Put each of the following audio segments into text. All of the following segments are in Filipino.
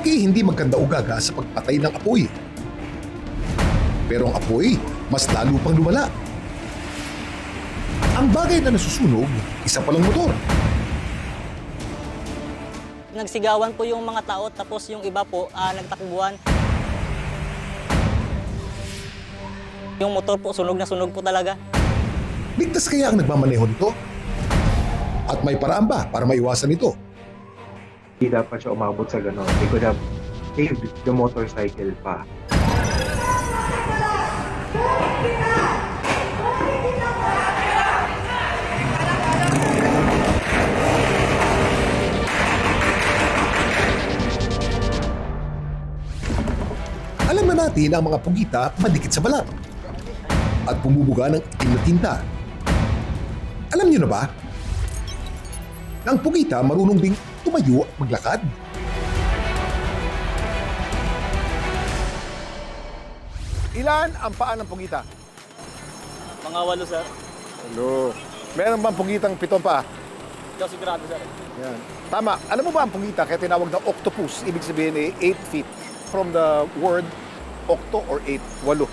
lalaki hindi magkanda ugaga sa pagpatay ng apoy. Pero ang apoy, mas lalo pang lumala. Ang bagay na nasusunog, isa palang motor. Nagsigawan po yung mga tao tapos yung iba po nagtakbuhan. Yung motor po sunog na sunog po talaga. Ligtas kaya ang nagmamaneho nito? At may paraan ba para maiwasan ito? Hindi dapat siya umabot sa gano'n. They could have saved the motorcycle pa. Alam na natin ang mga pugita madikit sa balat at bumubuga ng itim na tinta. Alam niyo na ba? Na ang pugita marunong ding tumayo at maglakad. Ilan ang paa ng pugita? Mga 8 sir. Hello. Meron bang pugitang 7 paa? Ikaw sigurado sir. Yan. Tama. Alam mo ba ang pugita kaya tinawag na octopus? Ibig sabihin 8 feet. From the word octo or 8. 8.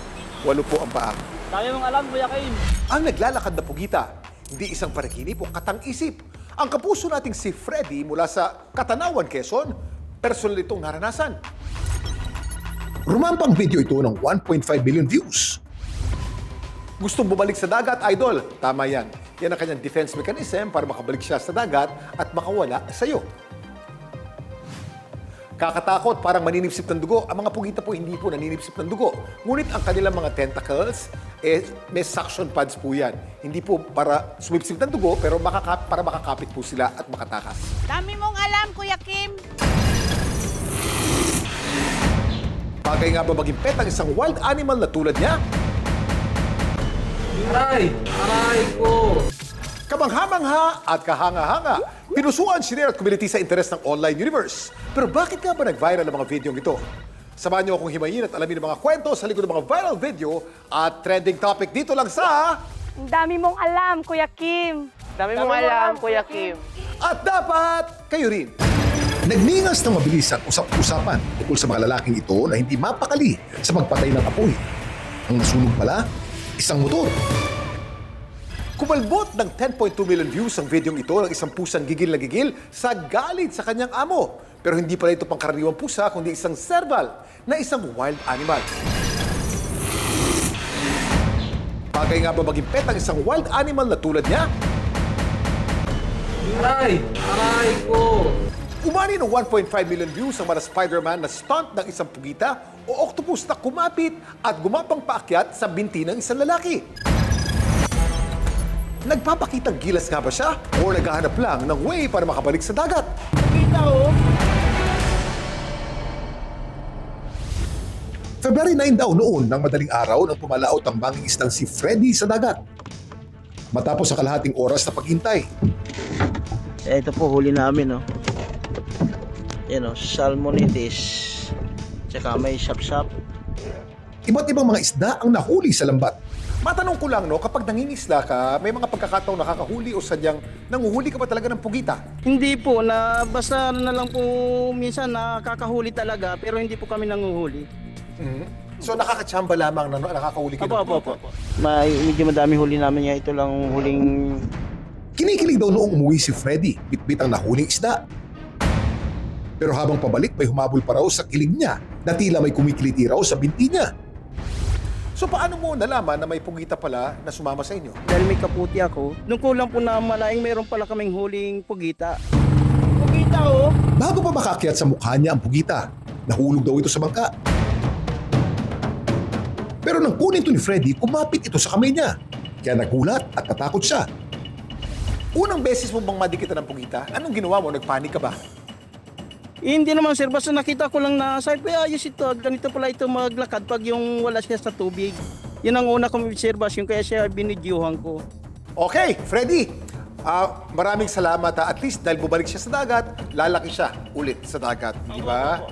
8 po ang paa. Dami mong alam, Kuya Kim. Ang naglalakad na pugita, hindi isang panaginip o katang-isip. Ang kapuso nating si Freddy mula sa Katanawan, Quezon, personal itong naranasan. Rumampang video ito ng 1.5 billion views. Gustong bumalik sa dagat, idol. Tama yan. Yan ang kanyang defense mechanism para makabalik siya sa dagat at makawala sa iyo. Kakatakot, parang maninipsip ng dugo. Ang mga pugita po hindi po naninipsip ng dugo. Ngunit ang kanilang mga tentacles, may suction pads po yan. Hindi po para sumipsip ng dugo, pero para makakapit po sila at makatakas. Dami mong alam, Kuya Kim. Bagay nga ba maging pet ang isang wild animal na tulad niya? Aray ko! Kamangha-mangha at kahanga-hanga. Pinusuan, sinare at community sa interes ng online universe. Pero bakit nga ba nag-viral ang mga videong ito? Samahan niyo akong himayin at alamin ang mga kwento sa likod ng mga viral video at trending topic dito lang sa... Ang dami mong alam, Kuya Kim. Dami mong alam, Kuya Kim. At dapat kayo rin. Nagningas ng mabilis ang usap-usapan tungkol sa mga lalaking ito na hindi mapakali sa pagpatay ng apoy. Ang nasunog pala, isang motor. Kumalbot ng 10.2 million views ang videong ito ng isang pusang gigil na gigil sa galit sa kanyang amo. Pero hindi pala ito pangkaraniwang pusa, kundi isang serval na isang wild animal. Bagay nga ba maging pet ang isang wild animal na tulad niya? Aray ko! Umani ng 1.5 million views ang mga Spider-Man na stunt ng isang pugita o octopus na kumapit at gumapang paakyat sa binti ng isang lalaki. Nagpapakitang gilas nga ba siya o naghahanap lang ng way para makabalik sa dagat? February 9 daw noon ng madaling araw nang pumalaot ang banging isdang si Freddy sa dagat. Matapos ang kalahating oras na paghintay, Ito po huli namin, no. Yan, no, salmonitis. Tsaka may shap-shap. iba't ibang mga isda ang nahuli sa lambat. Matanong ko lang, no, kapag nangingisda ka, may mga pagkakataong nakakahuli o sadyang nanguhuli ka pa talaga ng pugita? Hindi po, na basta na lang po minsan nakakahuli talaga, pero hindi po kami nanguhuli. So nakakatsamba lamang na nakakahuli ka ng pugita? Medyo madami huli namin nga. Ito lang huling... Kinikilig daw noong umuwi si Freddy, bitbit ang nahuling isda. Pero habang pabalik, may humabol pa raw sa kilig niya na tila may kumikiliti raw sa binti niya. So paano mo nalaman na may pugita pala na sumama sa inyo? Dahil may kaputi ako, nung kulang po na malaing meron pala kaming huling pugita. Bago pa makakyat sa mukha niya ang pugita, nahulog daw ito sa bangka. Pero nang kunin ito ni Freddy, kumapit ito sa kamay niya. Kaya nagulat at natakot siya. Unang beses mo bang madikitan ng pugita? Anong ginawa mo? Nagpanik ka ba? Hindi naman sir, basta nakita ko lang na sabi ko, ayos ito, ganito pala ito maglakad pag yung wala siya sa tubig. Yun ang una kong obserbasyon, kaya siya binidyuhan ko. Okay, Freddy. Maraming salamat. At least dahil bumalik siya sa dagat, lalaki siya ulit sa dagat. Di ba?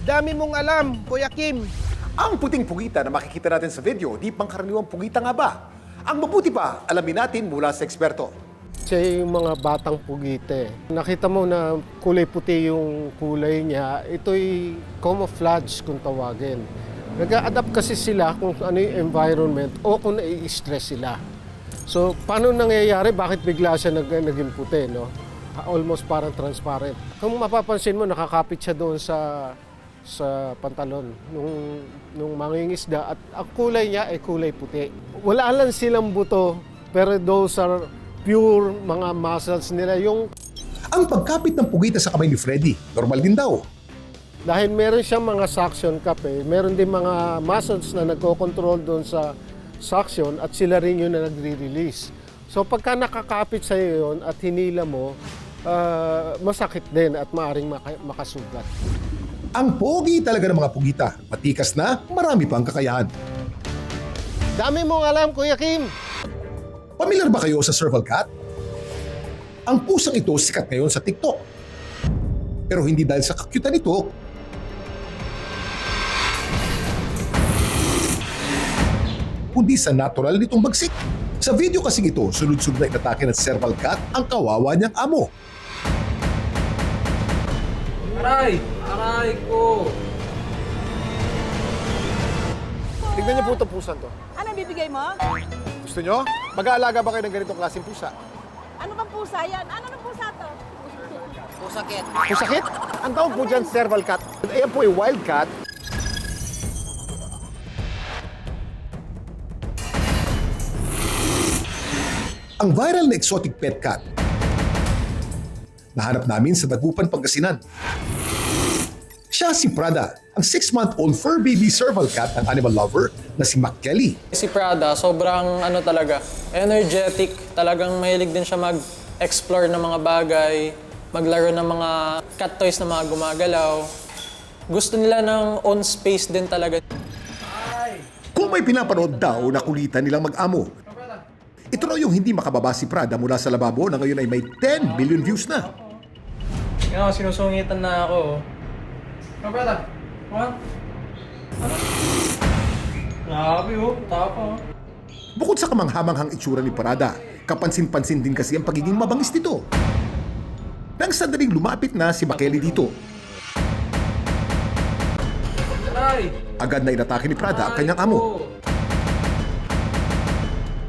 Dami mong alam, Kuya Kim. Ang puting pugita na makikita natin sa video, di pangkaraniwang pugita nga ba? Ang mabuti pa, alamin natin mula sa eksperto. Siya yung mga batang pugite. Nakita mo na kulay puti yung kulay niya, ito'y camouflage kung tawagin. Nag-a-adapt kasi sila kung ano yung environment o kung nai-stress sila. So, paano nangyayari? Bakit bigla siya naging puti, no? Almost parang transparent. Kung mapapansin mo, nakakapit siya doon sa pantalon nung mangingisda at ang kulay niya ay kulay puti. Wala lang silang buto, pero those are pure mga muscles nila. Ang pagkapit ng pugita sa kamay ni Freddy, normal din daw. Dahil meron siyang mga suction cup meron din mga muscles na nagko-control doon sa suction at sila rin yun na nagre-release. So pagka nakakapit sa iyo yun at hinila mo, masakit din at maaaring makasugat. Ang pogi talaga ng mga pugita. Matikas na, marami pang kakayahan. Dami mong alam, Kuya Kim! Pamilyar ba kayo sa Serval Cat? Ang pusang ito sikat ngayon sa TikTok. Pero hindi dahil sa kakyutan nito, kundi sa natural nitong bagsik. Sa video kasing ito, sunod-sunod na inatake ng Serval Cat ang kawawa niyang amo. Aray! Aray ko! Tignan niyo po itong pusan to. Ano bibigay mo? Gusto niyo? Mag-aalaga ba kayo ng ganitong klaseng pusa? Ano bang pusa yan? Ano ng pusa to? Pusakit? Ang tawag po dyan, Serval Cat. Ayan po ay wild cat. Ang viral na exotic pet cat. Nahanap namin sa Dagupan, Pangasinan. Siya si Prada, ang 6-month-old fur baby serval cat ng animal lover na si Mac Kelly. Si Prada, sobrang talaga, energetic. Talagang mahilig din siya mag-explore ng mga bagay, maglaro ng mga cat toys na mga gumagalaw. Gusto nila ng own space din talaga. Kung may pinapanood daw na kulitan nilang mag-amo, ito raw yung hindi makababa si Prada mula sa lababo na ngayon ay may 10 million views na. Ngayon, sinusungitan na ako. Prada, what? Grabe tapa. Bukod sa kamanghamanghang itsura ni Prada, kapansin-pansin din kasi ang pagiging mabangis nito. Nang sandaling lumapit na si Makeli dito, Aray! agad na inatake ni Prada ang kanyang amo.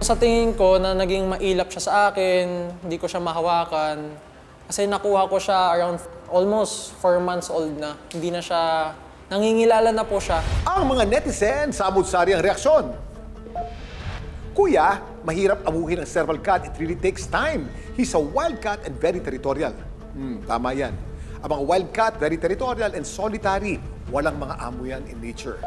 Sa tingin ko na naging mailap siya sa akin, hindi ko siya mahawakan. Kasi nakuha ko siya around almost 4 months old na. Hindi na siya, nangingilala na po siya. Ang mga netizen, samud-sari ang reaksyon. Kuya, mahirap amuhin ang Serval Cat. It really takes time. He's a wild cat and very territorial. Tama yan. Ang mga wild cat, very territorial and solitary. Walang mga amo yan in nature.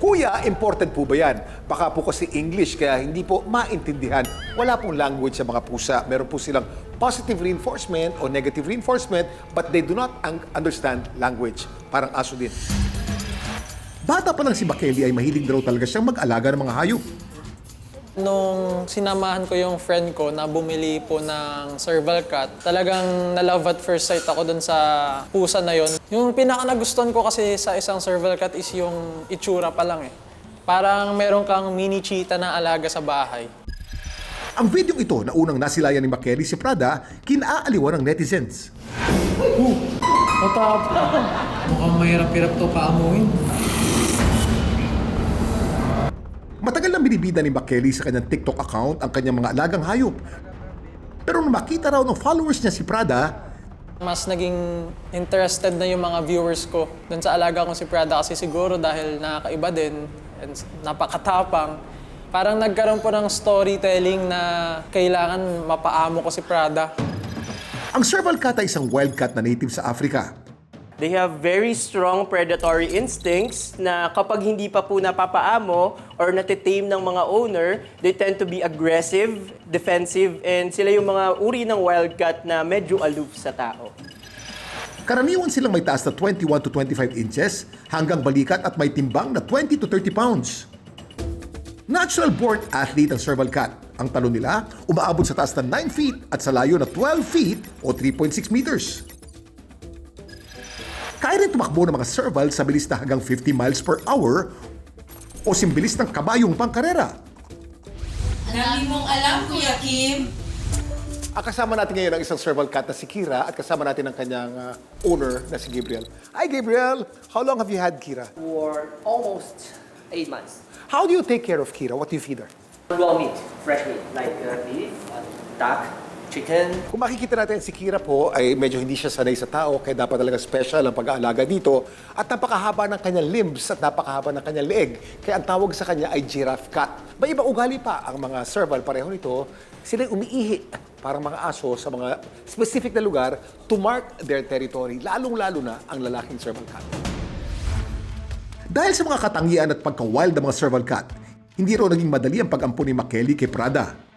Kuya, important po ba yan? Baka po kasi English, kaya hindi po maintindihan. Wala pong language sa mga pusa. Meron po silang positive reinforcement o negative reinforcement, but they do not understand language. Parang aso din. Bata pa lang si Makeli ay mahilig daw talaga siyang mag-alaga ng mga hayop. Nung sinamahan ko yung friend ko na bumili po ng serval cat, talagang na-love at first sight ako dun sa pusa na yon. Yung pinaka-nagustuhan ko kasi sa isang serval cat is yung itsura pa lang eh. Parang meron kang mini cheetah na alaga sa bahay. Ang video ito na unang nasilayan ni Makeli si Prada, kinaaliwan ng netizens. Mukhang mahirap-hirap to paamuin. Matagal nang binibida ni Makeli sa kanyang TikTok account ang kanyang mga alagang hayop. Pero nung makita raw ng followers niya si Prada, Mas naging interested na yung mga viewers ko dun sa alaga kong si Prada kasi siguro dahil nakakaiba din and napakatapang. Parang nagkaroon po ng storytelling na kailangan mapaamo ko si Prada. ang Serval Cat ay isang wild cat na native sa Africa. They have very strong predatory instincts na kapag hindi pa po napapaamo or natitame ng mga owner, they tend to be aggressive, defensive, and sila yung mga uri ng wildcat na medyo aloof sa tao. Karaniwan silang may taas na 21 to 25 inches hanggang balikat at may timbang na 20 to 30 pounds. Natural-born athlete ang Serval Cat. Ang talon nila umaabot sa taas na 9 feet at sa layo na 12 feet o 3.6 meters. Kaya rin tumakbo ng mga serval sa bilis na hanggang 50 miles per hour o simbilis ng kabayong pangkarera. Dami mong alam, Kuya Kim. Kasama natin ngayon ang isang serval cat na si Kira at kasama natin ang kanyang owner na si Gabriel. Hi Gabriel! How long have you had Kira? For almost 8 months. How do you take care of Kira? What do you feed her? Raw meat, fresh meat, like beef, duck, chicken. Kung makikita natin si Kira po ay medyo hindi siya sanay sa tao kaya dapat talaga special ang pag-aalaga dito at napakahaba ng kanyang limbs at napakahaba ng kanyang leeg kaya ang tawag sa kanya ay giraffe cat. May iba ugali pa ang mga serval pareho nito, sila umiihi parang mga aso sa mga specific na lugar to mark their territory, lalong-lalo na ang lalaking serval cat. Dahil sa mga katangian at pagka-wild ng mga serval cat, hindi raw naging madali ang pag-ampun ni Makeli kay Prada.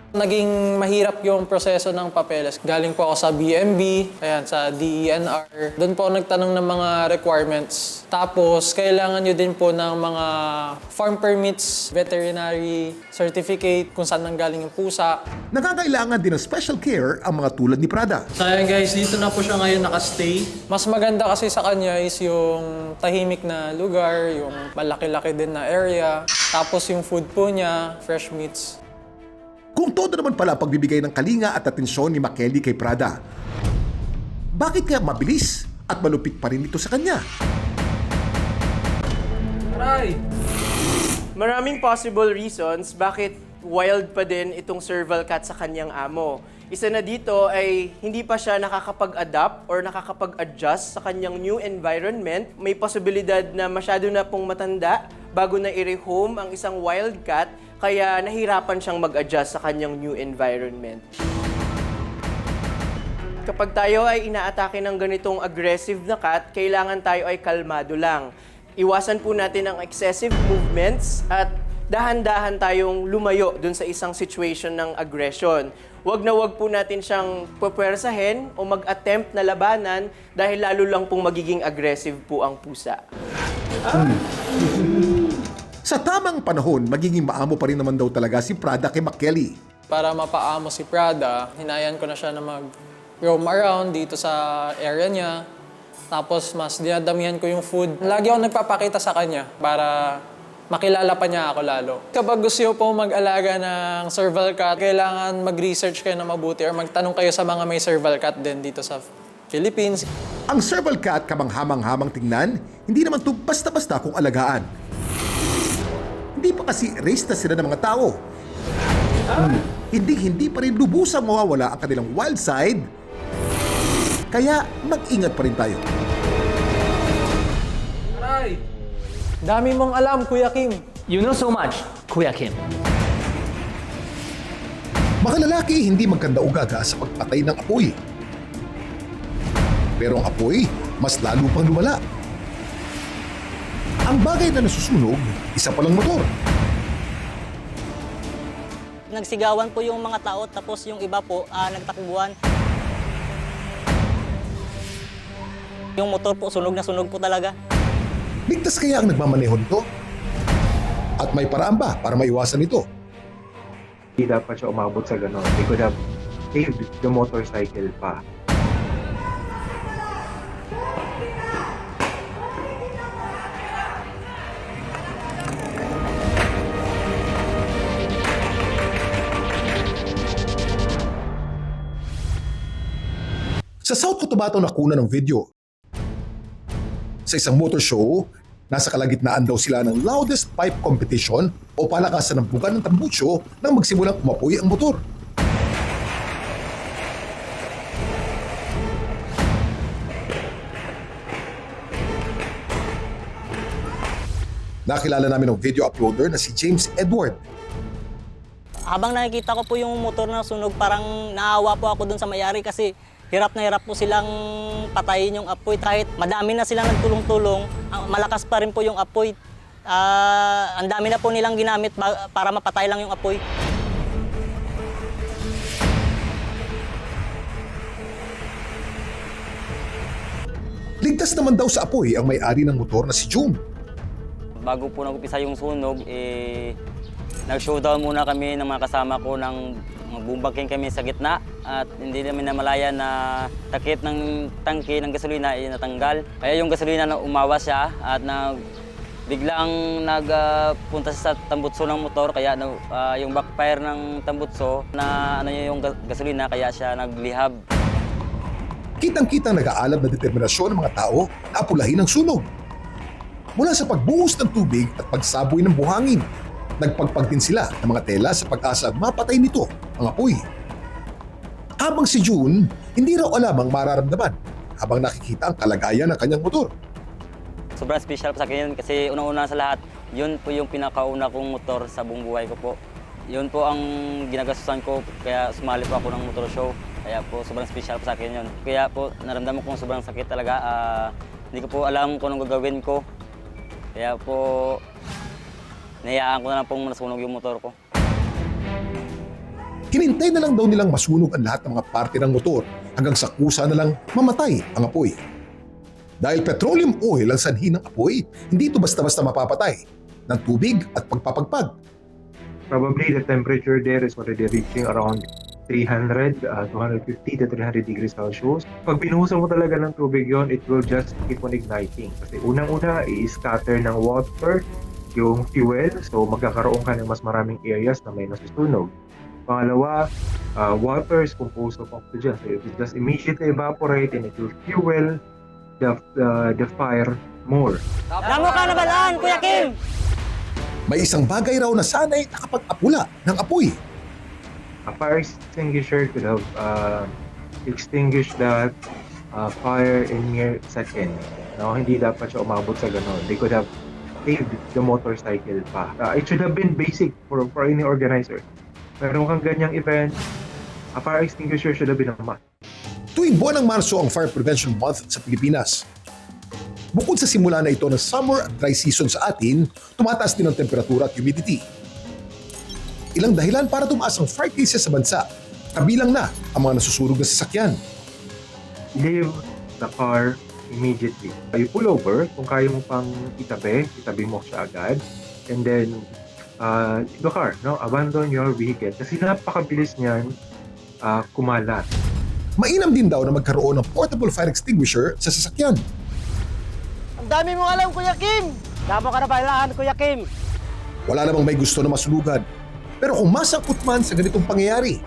Naging mahirap yung proseso ng papeles. Galing po ako sa BMB, ayan, sa DENR. Doon po ako nagtanong ng mga requirements. Tapos, kailangan nyo din po ng mga farm permits, veterinary certificate, kung saan nanggaling yung pusa. Nangangailangan din ng special care ang mga tulad ni Prada. So ayan guys, dito na po siya ngayon nakastay. Mas maganda kasi sa kanya is yung tahimik na lugar, yung malaki-laki din na area. Tapos yung food po niya, fresh meats. Kung todo naman pala ang pagbibigay ng kalinga at atensyon ni Makeli kay Prada, bakit kaya mabilis at malupit pa rin ito sa kanya? Aray! Maraming possible reasons bakit wild pa din itong serval cat sa kanyang amo. Isa na dito ay hindi pa siya nakakapag-adapt or nakakapag-adjust sa kanyang new environment. May posibilidad na masyado na pong matanda bago na i-rehome ang isang wild cat, kaya nahirapan siyang mag-adjust sa kanyang new environment. Kapag tayo ay inaatake ng ganitong aggressive na cat, kailangan tayo ay kalmado lang. Iwasan po natin ang excessive movements at dahan-dahan tayong lumayo dun sa isang situation ng aggression. Huwag na huwag po natin siyang pupwersahin o mag-attempt na labanan dahil lalo lang pong magiging aggressive po ang pusa. Sa tamang panahon, magiging maamo pa rin naman daw talaga si Prada kay Makeli. Para mapaamo si Prada, hinayan ko na siya na mag-roam around dito sa area niya. Tapos mas dinadamihan ko yung food. Lagi ako nagpapakita sa kanya para makilala pa niya ako lalo. Kapag gusto niyo po mag-alaga ng serval cat, kailangan mag-research kayo na mabuti or magtanong kayo sa mga may serval cat din dito sa Philippines. Ang serval cat kamanghamang-hamang tingnan, hindi naman ito basta-basta kung alagaan. Hindi pa kasi race na sila ng mga tao. Hindi pa rin lubusang mawawala ang kanilang wild side. Kaya mag-ingat pa rin tayo. Aray! Dami mong alam, Kuya Kim. You know so much, Kuya Kim. Mga lalaki hindi magkanda-ugaga sa pagpatay ng apoy. Pero ang apoy, mas lalo pang lumala. Ang bagay na nasusunog, isa palang motor. Nagsigawan po yung mga tao tapos yung iba po nagtakbuhan. Yung motor po sunog na sunog po talaga. Ligtas kaya ang nagmamaneho nito? At may paraan ba para maiwasan ito? Hindi dapat siya umabot sa ganon. They could have saved the motorcycle pa. Sa South Cotabato nakuna ng video. Sa isang motor show, nasa kalagitnaan daw sila ng loudest pipe competition o palakasan ng bugan ng tambucho nang magsimulang umapoy ang motor. Nakilala namin ng video uploader na si James Edward. Habang nakikita ko po yung motor na sunog, parang naawa po ako dun sa mayari kasi hirap na hirap po silang patayin yung apoy. Kahit madami na silang nagtulong-tulong, malakas pa rin po yung apoy. Ang dami na po nilang ginamit para mapatay lang yung apoy. Ligtas naman daw sa apoy ang may-ari ng motor na si June. Bago po nag-upisa yung sunog, nag-showdown muna kami ng mga kasama ko ng magbumbaking kami sa gitna at hindi namin namalaya na takip ng tangke ng gasolina ay natanggal. Kaya yung gasolina na umawas siya at Biglang nagpunta sa tambutso ng motor, kaya yung backfire ng tambutso na yung gasolina, kaya siya naglihab. Kitang-kitang nag-aalab na determinasyon ng mga tao na apulahin ang sunog. Mula sa pagbuhos ng tubig at pagsaboy ng buhangin, nagpagpag din sila ng mga tela sa pag-asa mapatay nito ang apoy. Habang si June, hindi raw alam ang mararamdaman habang nakikita ang kalagayan ng kanyang motor. Sobrang special pa sa akin yun kasi unang-una sa lahat, yun po yung pinakauna kong motor sa buong buhay ko po. Yun po ang ginagastusan ko, kaya sumali po ako ng motor show. Kaya po sobrang special pa sa akin yun. Kaya po naramdaman ko sobrang sakit talaga. Hindi ko po alam kung anong gagawin ko. Kaya po nahiyaan ko na lang pong nasunog yung motor ko. Hinintay na lang daw nilang masunog ang lahat ng mga parte ng motor hanggang sa kusa na lang mamatay ang apoy. Dahil petroleum oil ang sanhi ng apoy, hindi ito basta-basta mapapatay ng tubig at pagpapagpag. Probably the temperature there is already reaching around 250 to 300 degrees Celsius. Pag pinuhusan mo talaga ng tubig yon, it will just keep on igniting. Kasi unang-una, i-scatter ng water yung fuel, so magkakaroon ka ng mas maraming areas na may nasusunog. Pangalawa, water is composed of oxygen, so it will just immediately evaporate and it will fuel the fire more. Damo ka na balaan, Kuya Kim! May isang bagay raw na sanay nakapag-apula ng apoy. A fire extinguisher could have extinguished that fire in mere seconds. No, hindi dapat siya umabot sa ganon. They could have saved the motorcycle pa. It should have been basic for any organizer. Meron kang ganyang event, a fire extinguisher should have been a must. Tuwing buwan ng Marso ang Fire Prevention Month sa Pilipinas. Bukod sa simula na ito ng summer at dry season sa atin, tumataas din ang temperatura at humidity. Ilang dahilan para tumaas ang fire cases sa bansa, kabilang na ang mga nasusunog na sasakyan. Leave the car immediately. You pull over, kung kaya mo pang itabi mo siya agad, and then leave the car, no? Abandon your vehicle. Kasi napakabilis niyan kumalat. Mainam din daw na magkaroon ng portable fire extinguisher sa sasakyan. Ang dami mong alam, Kuya Kim! Damo ka na balaan, Kuya Kim! Wala namang may gusto na masunugan. Pero kung masangkot man sa ganitong pangyayari,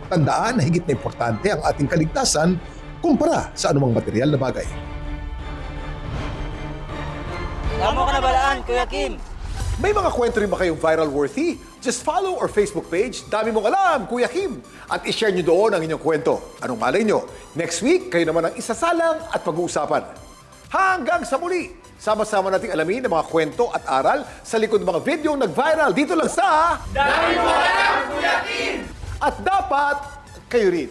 tandaan na higit na importante ang ating kaligtasan kumpara sa anumang material na bagay. Damo ka na balaan, Kuya Kim! May mga kwento rin ba kayong viral worthy? Just follow our Facebook page, Dami Mong Alam, Kuya Kim. At ishare nyo doon ang inyong kwento. Anong malay nyo? Next week, kayo naman ang isasalang at pag-uusapan. Hanggang sa muli, sama-sama nating alamin ang mga kwento at aral sa likod ng mga video nag-viral dito lang sa Dami Mong Alam, Kuya Kim! At dapat, kayo rin.